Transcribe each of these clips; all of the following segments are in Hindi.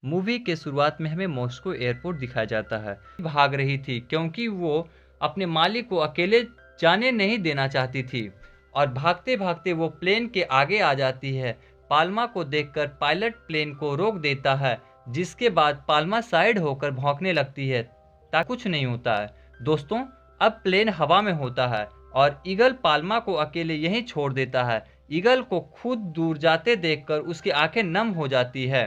मूवी के शुरुआत में हमें मॉस्को एयरपोर्ट दिखाया जाता है। भाग रही थी क्योंकि वो अपने मालिक को अकेले जाने नहीं देना चाहती थी और भागते भागते वो प्लेन के आगे आ जाती है। पाल्मा को देखकर पायलट प्लेन को रोक देता है, जिसके बाद पाल्मा साइड होकर भौंकने लगती है ताकि कुछ नहीं होता है। दोस्तों, अब प्लेन हवा में होता है और ईगल पाल्मा को अकेले यहीं छोड़ देता है। ईगल को खुद दूर जाते देखकर उसकी आंखें नम हो जाती है।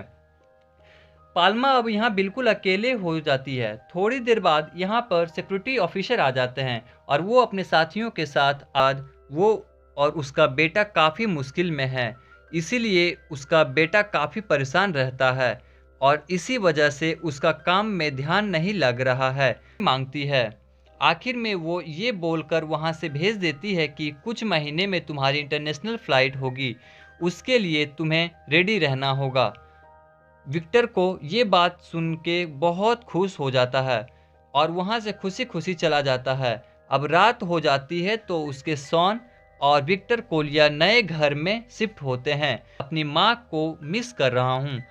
पाल्मा अब यहाँ बिल्कुल अकेले हो जाती है। थोड़ी देर बाद यहाँ पर सिक्योरिटी ऑफिसर आ जाते हैं और वो अपने साथियों के साथ आज वो और उसका बेटा काफ़ी मुश्किल में है, इसीलिए उसका बेटा काफ़ी परेशान रहता है और इसी वजह से उसका काम में ध्यान नहीं लग रहा है। मांगती है। आखिर में वो ये बोलकर वहाँ से भेज देती है कि कुछ महीने में तुम्हारी इंटरनेशनल फ़्लाइट होगी, उसके लिए तुम्हें रेडी रहना होगा। विक्टर को ये बात सुन के बहुत खुश हो जाता है और वहाँ से खुशी खुशी चला जाता है। अब रात हो जाती है तो उसके शॉन और विक्टर कोलिया नए घर में शिफ्ट होते हैं। अपनी माँ को मिस कर रहा हूँ।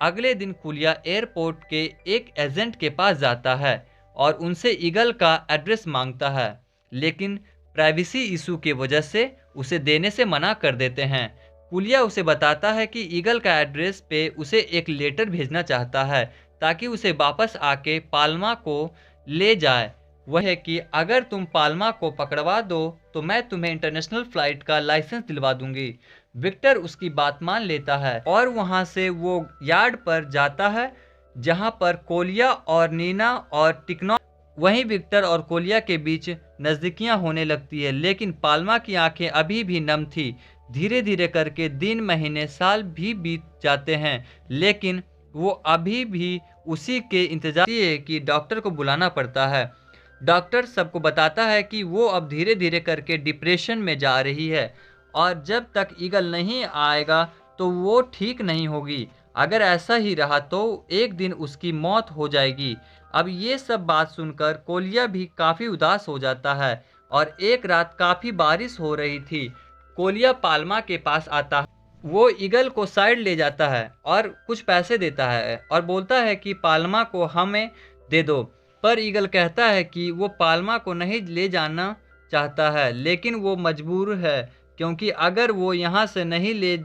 अगले दिन कुलिया एयरपोर्ट के एक एजेंट के पास जाता है और उनसे ईगल का एड्रेस मांगता है, लेकिन प्राइवेसी इशू की वजह से उसे देने से मना कर देते हैं। कुलिया उसे बताता है कि ईगल का एड्रेस पे उसे एक लेटर भेजना चाहता है ताकि उसे वापस आके पाल्मा को ले जाए। वह है कि अगर तुम पाल्मा को पकड़वा दो तो मैं तुम्हें इंटरनेशनल फ्लाइट का लाइसेंस दिलवा दूंगी। विक्टर उसकी बात मान लेता है और वहां से वो यार्ड पर जाता है जहां पर कोलिया और नीना और टिकनॉ। वहीं विक्टर और कोलिया के बीच नजदीकियां होने लगती है, लेकिन पाल्मा की आंखें अभी भी नम थी। धीरे धीरे करके दिन महीने साल भी बीत जाते हैं, लेकिन वो अभी भी उसी के इंतजार है कि डॉक्टर को बुलाना पड़ता है। डॉक्टर सबको बताता है कि वो अब धीरे धीरे करके डिप्रेशन में जा रही है और जब तक ईगल नहीं आएगा तो वो ठीक नहीं होगी। अगर ऐसा ही रहा तो एक दिन उसकी मौत हो जाएगी। अब ये सब बात सुनकर कोलिया भी काफ़ी उदास हो जाता है और एक रात काफ़ी बारिश हो रही थी। कोलिया पाल्मा के पास आता है। वो ईगल को साइड ले जाता है और कुछ पैसे देता है और बोलता है कि पाल्मा को हमें दे दो। पर ईगल कहता है कि वो पाल्मा को नहीं ले जाना चाहता है, लेकिन वो मजबूर है क्योंकि अगर वो यहाँ से नहीं ले